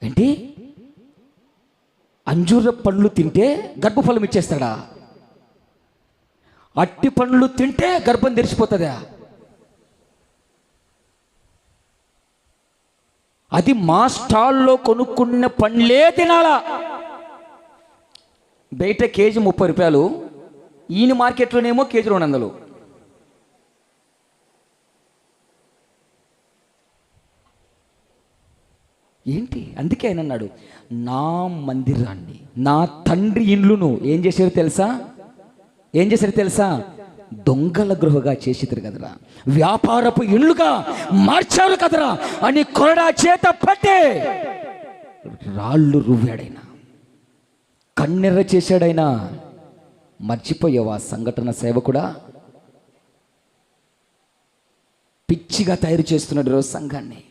ఏంటి? అంజూర పండ్లు తింటే గర్భఫలం ఇచ్చేస్తాడా? అట్టి పండ్లు తింటే గర్భం తెరిచిపోతుందా? అది మా స్టాల్లో కొనుక్కున్న పండ్లే తినాలా. బయట కేజీ 30 రూపాయలు, ఈయన మార్కెట్లోనేమో కేజీ 200. ఏంటి? అందుకే ఆయన అన్నాడు, నా మందిరాన్ని, నా తండ్రి ఇండ్లును ఏం చేశారు తెలుసా? దొంగల గృహగా చేసిరు కదరా, వ్యాపారపు ఇండ్లుగా మార్చారు కదరా అని కొరడా చేత పట్టే రాళ్ళు రువ్వాడైనా, కన్నెర్ర చేశాడైనా. మర్చిపోయావా సంఘటన సేవకుడా? పిచ్చిగా తయారు చేస్తున్నాడు ఈరోజు సంఘాన్ని.